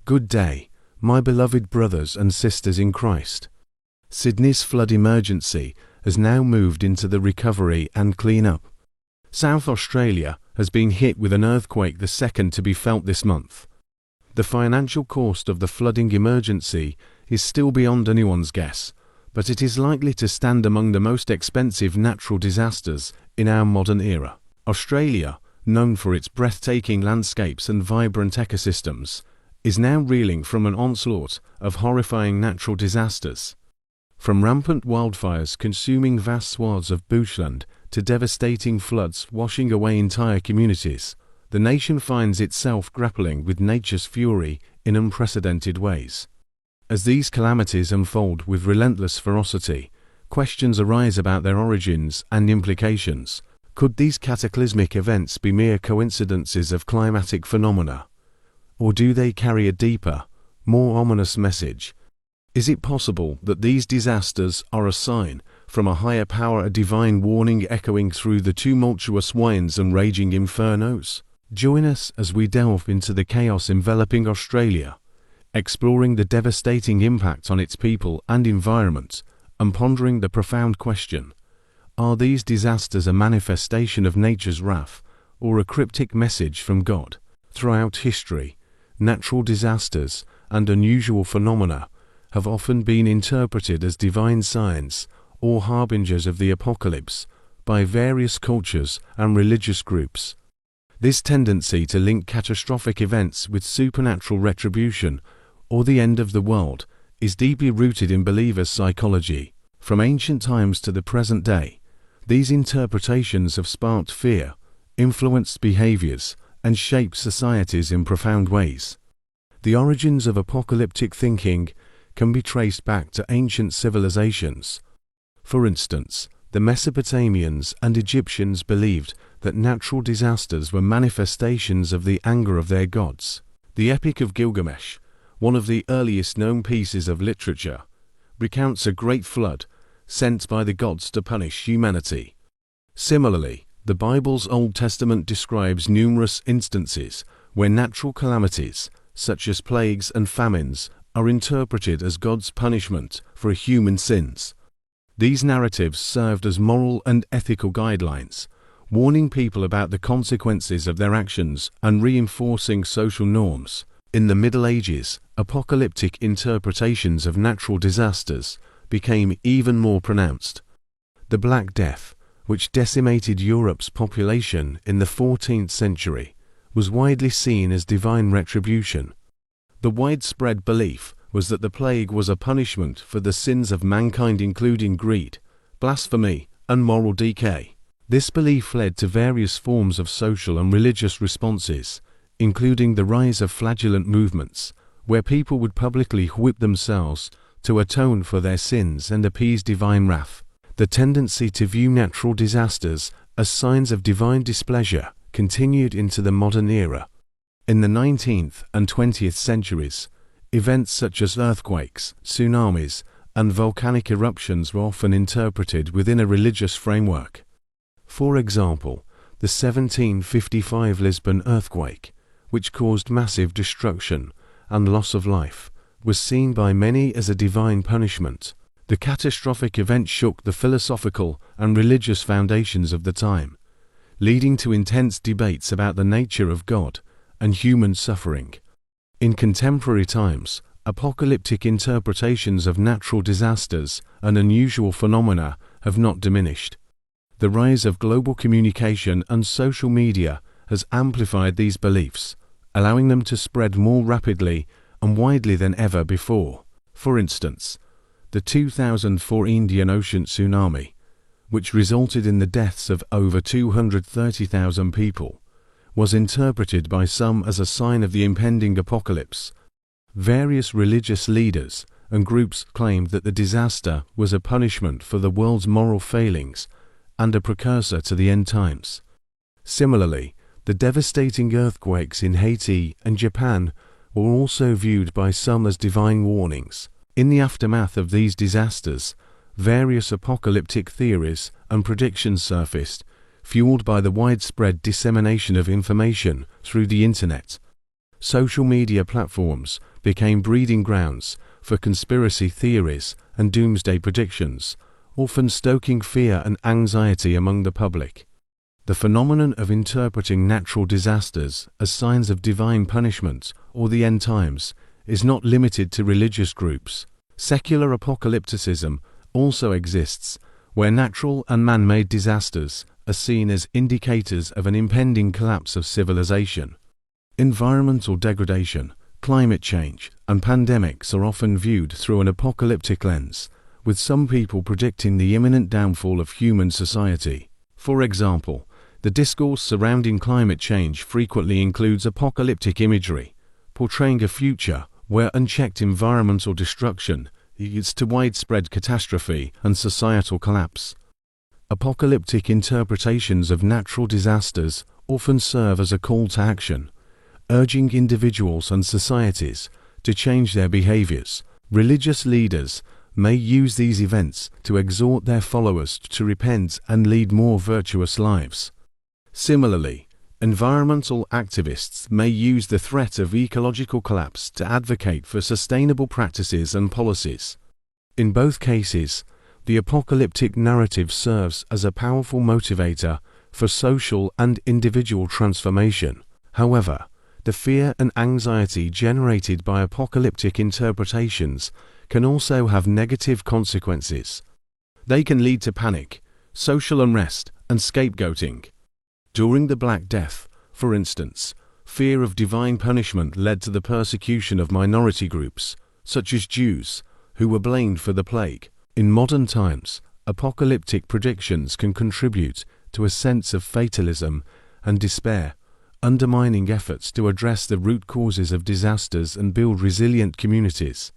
Good day, my beloved brothers and sisters in Christ. Sydney's flood emergency has now moved into the recovery and clean-up. South Australia has been hit with an earthquake, the second to be felt this month. The financial cost of the flooding emergency is still beyond anyone's guess, but it is likely to stand among the most expensive natural disasters in our modern era. Australia, known for its breathtaking landscapes and vibrant ecosystems, is now reeling from an onslaught of horrifying natural disasters. From rampant wildfires consuming vast swaths of bushland to devastating floods washing away entire communities, the nation finds itself grappling with nature's fury in unprecedented ways. As these calamities unfold with relentless ferocity, questions arise about their origins and implications. Could these cataclysmic events be mere coincidences of climatic phenomena? Or do they carry a deeper, more ominous message? Is it possible that these disasters are a sign from a higher power, a divine warning echoing through the tumultuous winds and raging infernos? Join us as we delve into the chaos enveloping Australia, exploring the devastating impact on its people and environment, and pondering the profound question: are these disasters a manifestation of nature's wrath, or a cryptic message from God? Throughout history, natural disasters and unusual phenomena have often been interpreted as divine signs or harbingers of the apocalypse by various cultures and religious groups. This tendency to link catastrophic events with supernatural retribution or the end of the world is deeply rooted in believers' psychology. From ancient times to the present day, these interpretations have sparked fear, influenced behaviors, and shaped societies in profound ways. The origins of apocalyptic thinking can be traced back to ancient civilizations. For instance, the Mesopotamians and Egyptians believed that natural disasters were manifestations of the anger of their gods. The Epic of Gilgamesh, one of the earliest known pieces of literature, recounts a great flood sent by the gods to punish humanity. Similarly, the Bible's Old Testament describes numerous instances where natural calamities, such as plagues and famines, are interpreted as God's punishment for human sins. These narratives served as moral and ethical guidelines, warning people about the consequences of their actions and reinforcing social norms. In the Middle Ages, apocalyptic interpretations of natural disasters became even more pronounced. The Black Death, which decimated Europe's population in the 14th century, was widely seen as divine retribution. The widespread belief was that the plague was a punishment for the sins of mankind, including greed, blasphemy, and moral decay. This belief led to various forms of social and religious responses, including the rise of flagellant movements, where people would publicly whip themselves to atone for their sins and appease divine wrath. The tendency to view natural disasters as signs of divine displeasure continued into the modern era. In the 19th and 20th centuries, events such as earthquakes, tsunamis, and volcanic eruptions were often interpreted within a religious framework. For example, the 1755 Lisbon earthquake, which caused massive destruction and loss of life, was seen by many as a divine punishment. The catastrophic event shook the philosophical and religious foundations of the time, leading to intense debates about the nature of God and human suffering. In contemporary times, apocalyptic interpretations of natural disasters and unusual phenomena have not diminished. The rise of global communication and social media has amplified these beliefs, allowing them to spread more rapidly and widely than ever before. For instance, the 2004 Indian Ocean tsunami, which resulted in the deaths of over 230,000 people, was interpreted by some as a sign of the impending apocalypse. Various religious leaders and groups claimed that the disaster was a punishment for the world's moral failings and a precursor to the end times. Similarly, the devastating earthquakes in Haiti and Japan were also viewed by some as divine warnings. In the aftermath of these disasters, various apocalyptic theories and predictions surfaced, fueled by the widespread dissemination of information through the internet. social media platforms became breeding grounds for conspiracy theories and doomsday predictions, often stoking fear and anxiety among the public. The phenomenon of interpreting natural disasters as signs of divine punishment or the end times is not limited to religious groups. Secular apocalypticism also exists, where natural and man-made disasters are seen as indicators of an impending collapse of civilization. Environmental degradation, climate change, and pandemics are often viewed through an apocalyptic lens, with some people predicting the imminent downfall of human society. For example, the discourse surrounding climate change frequently includes apocalyptic imagery, portraying a future where unchecked environmental destruction leads to widespread catastrophe and societal collapse. Apocalyptic interpretations of natural disasters often serve as a call to action, urging individuals and societies to change their behaviors. Religious leaders may use these events to exhort their followers to repent and lead more virtuous lives. Similarly, environmental activists may use the threat of ecological collapse to advocate for sustainable practices and policies. In both cases, the apocalyptic narrative serves as a powerful motivator for social and individual transformation. However, the fear and anxiety generated by apocalyptic interpretations can also have negative consequences. They can lead to panic, social unrest, and scapegoating. During the Black Death, for instance, fear of divine punishment led to the persecution of minority groups, such as Jews, who were blamed for the plague. In modern times, apocalyptic predictions can contribute to a sense of fatalism and despair, undermining efforts to address the root causes of disasters and build resilient communities.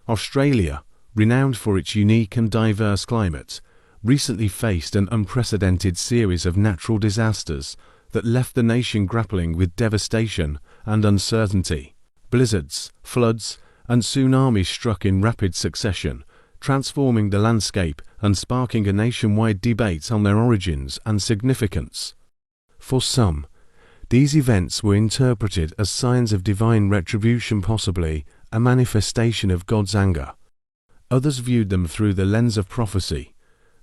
Australia, renowned for its unique and diverse climate, recently faced an unprecedented series of natural disasters that left the nation grappling with devastation and uncertainty. Blizzards, floods, and tsunamis struck in rapid succession, transforming the landscape and sparking a nationwide debate on their origins and significance. For some, these events were interpreted as signs of divine retribution, possibly a manifestation of God's anger. Others viewed them through the lens of prophecy,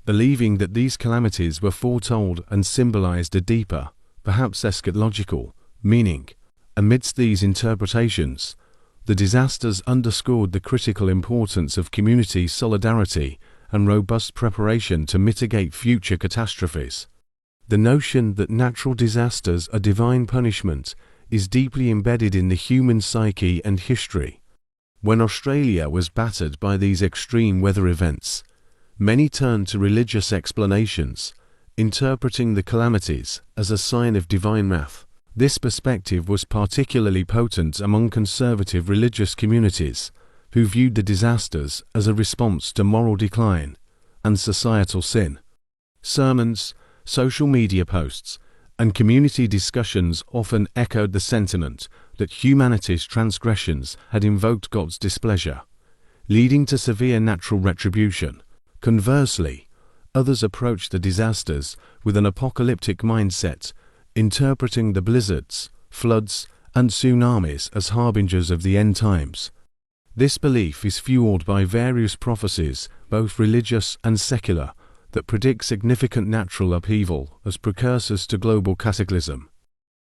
believing that these calamities were foretold and symbolized a deeper, perhaps eschatological, meaning. Amidst these interpretations, the disasters underscored the critical importance of community solidarity and robust preparation to mitigate future catastrophes. The notion that natural disasters are divine punishment is deeply embedded in the human psyche and history. When Australia was battered by these extreme weather events, many turned to religious explanations, interpreting the calamities as a sign of divine wrath. This perspective was particularly potent among conservative religious communities, who viewed the disasters as a response to moral decline and societal sin. Sermons, social media posts, and community discussions often echoed the sentiment that humanity's transgressions had invoked God's displeasure, leading to severe natural retribution. Conversely, others approached the disasters with an apocalyptic mindset, interpreting the blizzards, floods, and tsunamis as harbingers of the end times. This belief is fueled by various prophecies, both religious and secular, that predict significant natural upheaval as precursors to global cataclysm.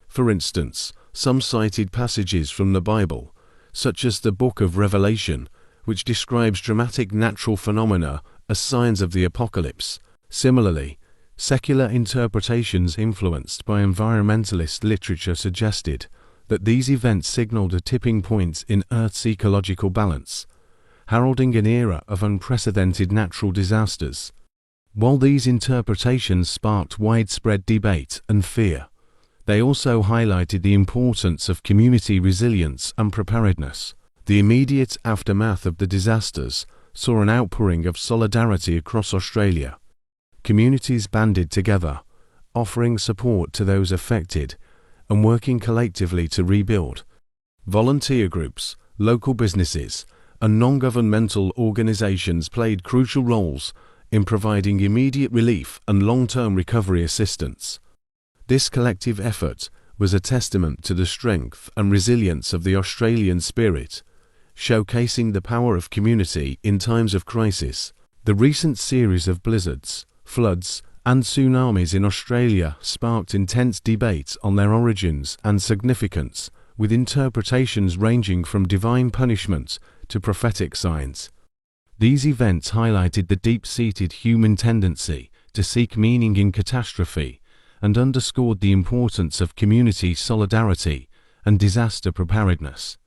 For instance, some cited passages from the Bible, such as the Book of Revelation, which describes dramatic natural phenomena as signs of the apocalypse. Similarly, secular interpretations influenced by environmentalist literature suggested that these events signaled a tipping point in Earth's ecological balance, heralding an era of unprecedented natural disasters. While these interpretations sparked widespread debate and fear, they also highlighted the importance of community resilience and preparedness. The immediate aftermath of the disasters saw an outpouring of solidarity across Australia. Communities banded together, offering support to those affected and working collectively to rebuild. Volunteer groups, local businesses, and non-governmental organizations played crucial roles in providing immediate relief and long-term recovery assistance. This collective effort was a testament to the strength and resilience of the Australian spirit, showcasing the power of community in times of crisis. The recent series of blizzards, floods, and tsunamis in Australia sparked intense debates on their origins and significance, with interpretations ranging from divine punishment to prophetic signs. These events highlighted the deep-seated human tendency to seek meaning in catastrophe and underscored the importance of community solidarity and disaster preparedness.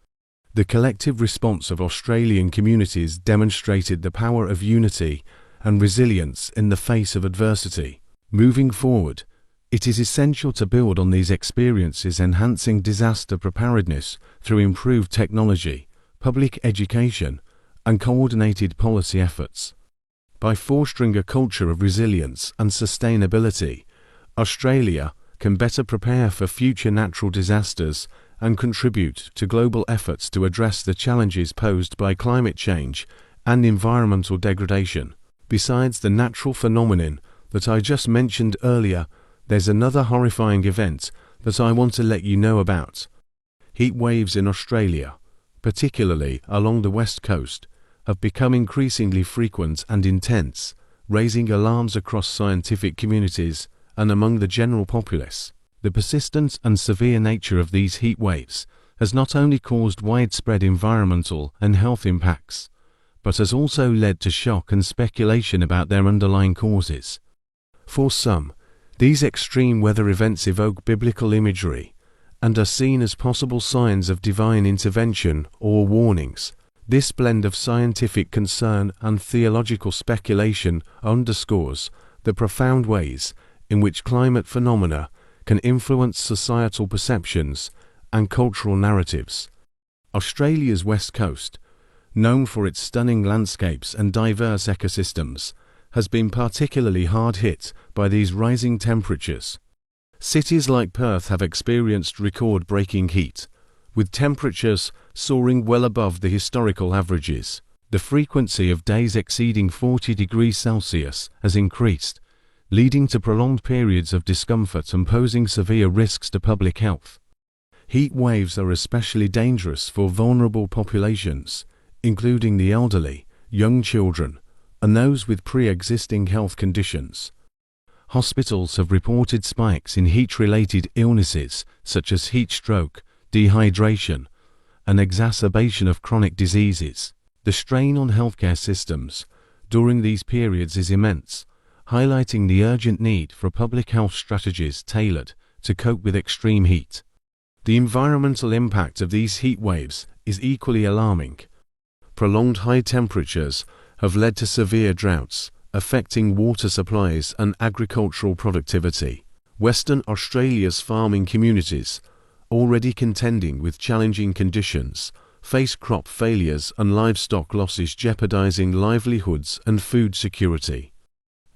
The collective response of Australian communities demonstrated the power of unity and resilience in the face of adversity. Moving forward, it is essential to build on these experiences, enhancing disaster preparedness through improved technology, public education, and coordinated policy efforts. By fostering a culture of resilience and sustainability, Australia can better prepare for future natural disasters and contribute to global efforts to address the challenges posed by climate change and environmental degradation. Besides the natural phenomenon that I just mentioned earlier, there's another horrifying event that I want to let you know about. Heat waves in Australia, particularly along the west coast, have become increasingly frequent and intense, raising alarms across scientific communities and among the general populace. The persistent and severe nature of these heat waves has not only caused widespread environmental and health impacts, but has also led to shock and speculation about their underlying causes. For some, these extreme weather events evoke biblical imagery and are seen as possible signs of divine intervention or warnings. This blend of scientific concern and theological speculation underscores the profound ways in which climate phenomena can influence societal perceptions and cultural narratives. Australia's west coast, known for its stunning landscapes and diverse ecosystems, has been particularly hard hit by these rising temperatures. Cities like Perth have experienced record-breaking heat, with temperatures soaring well above the historical averages. The frequency of days exceeding 40 degrees Celsius has increased, leading to prolonged periods of discomfort and posing severe risks to public health. Heat waves are especially dangerous for vulnerable populations, including the elderly, young children, and those with pre-existing health conditions. Hospitals have reported spikes in heat-related illnesses such as heat stroke, dehydration, and exacerbation of chronic diseases. The strain on healthcare systems during these periods is immense, highlighting the urgent need for public health strategies tailored to cope with extreme heat. The environmental impact of these heat waves is equally alarming. Prolonged high temperatures have led to severe droughts, affecting water supplies and agricultural productivity. Western Australia's farming communities, already contending with challenging conditions, face crop failures and livestock losses jeopardizing livelihoods and food security.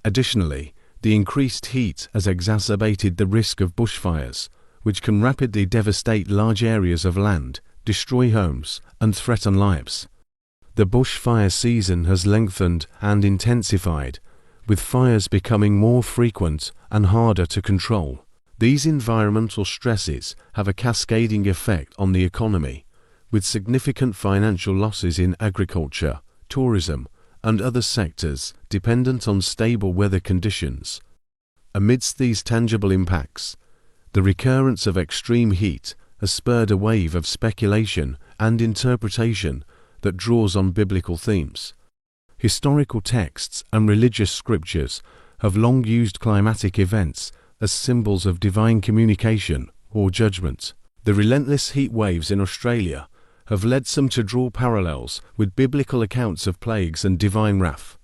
Additionally, the increased heat has exacerbated the risk of bushfires, which can rapidly devastate large areas of land, destroy homes, and threaten lives. The bushfire season has lengthened and intensified, with fires becoming more frequent and harder to control. These environmental stresses have a cascading effect on the economy, with significant financial losses in agriculture, tourism, and other sectors dependent on stable weather conditions. Amidst these tangible impacts, the recurrence of extreme heat has spurred a wave of speculation and interpretation that draws on biblical themes. Historical texts and religious scriptures have long used climatic events as symbols of divine communication or judgment. The relentless heat waves in Australia have led some to draw parallels with biblical accounts of plagues and divine wrath.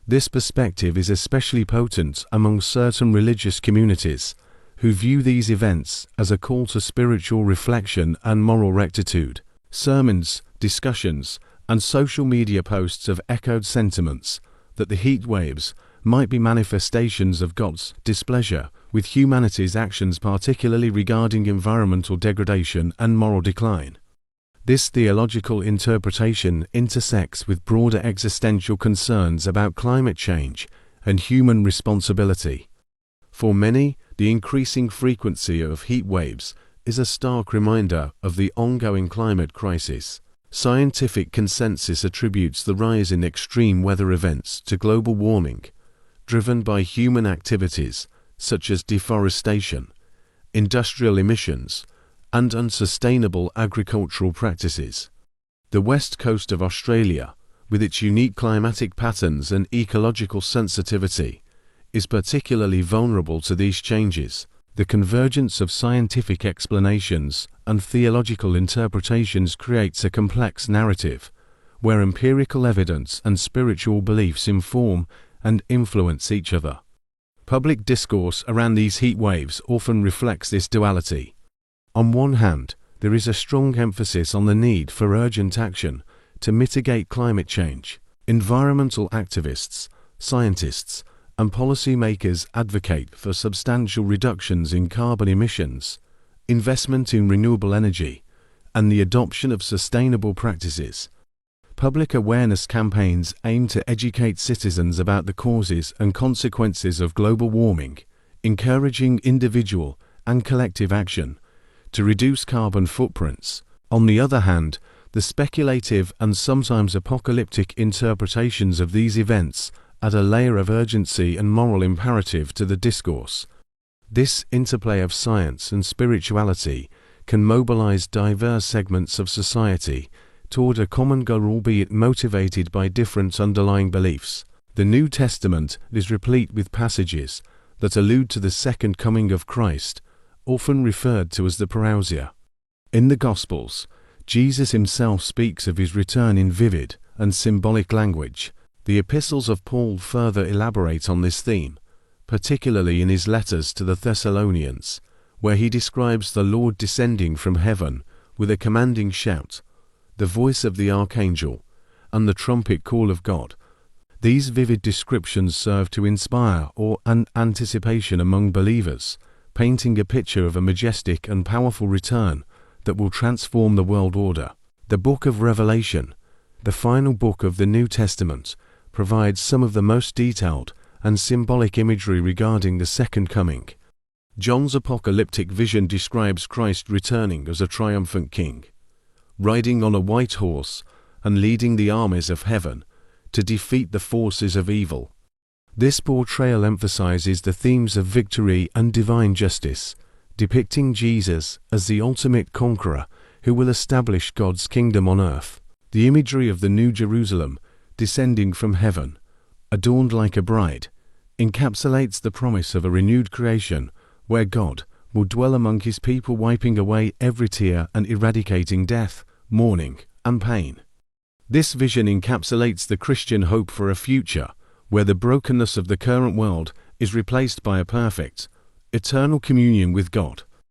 This perspective is especially potent among certain religious communities, who view these events as a call to spiritual reflection and moral rectitude. Sermons, discussions, and social media posts have echoed sentiments that the heat waves might be manifestations of God's displeasure with humanity's actions, particularly regarding environmental degradation and moral decline. This theological interpretation intersects with broader existential concerns about climate change and human responsibility. For many, the increasing frequency of heat waves is a stark reminder of the ongoing climate crisis. Scientific consensus attributes the rise in extreme weather events to global warming, driven by human activities such as deforestation, industrial emissions, and unsustainable agricultural practices. The west coast of Australia, with its unique climatic patterns and ecological sensitivity, is particularly vulnerable to these changes. The convergence of scientific explanations and theological interpretations creates a complex narrative, where empirical evidence and spiritual beliefs inform and influence each other. Public discourse around these heat waves often reflects this duality. On one hand, there is a strong emphasis on the need for urgent action to mitigate climate change. Environmental activists, scientists, and policymakers advocate for substantial reductions in carbon emissions, investment in renewable energy, and the adoption of sustainable practices. Public awareness campaigns aim to educate citizens about the causes and consequences of global warming, encouraging individual and collective action to reduce carbon footprints. On the other hand, the speculative and sometimes apocalyptic interpretations of these events add a layer of urgency and moral imperative to the discourse. This interplay of science and spirituality can mobilize diverse segments of society toward a common goal, albeit motivated by different underlying beliefs. The New Testament is replete with passages that allude to the second coming of Christ, often referred to as the parousia. In the Gospels, Jesus himself speaks of his return in vivid and symbolic language. The epistles of Paul further elaborate on this theme, particularly in his letters to the Thessalonians, where he describes the Lord descending from heaven with a commanding shout, the voice of the archangel, and the trumpet call of God. These vivid descriptions serve to inspire awe and anticipation among believers, painting a picture of a majestic and powerful return that will transform the world order. The Book of Revelation, the final book of the New Testament, provides some of the most detailed and symbolic imagery regarding the second coming. John's apocalyptic vision describes Christ returning as a triumphant king, riding on a white horse and leading the armies of heaven to defeat the forces of evil. This portrayal emphasizes the themes of victory and divine justice, depicting Jesus as the ultimate conqueror who will establish God's kingdom on earth. The imagery of the New Jerusalem descending from heaven, adorned like a bride, encapsulates the promise of a renewed creation where God will dwell among his people, wiping away every tear and eradicating death, mourning, and pain. This vision encapsulates the Christian hope for a future where the brokenness of the current world is replaced by a perfect, eternal communion with God.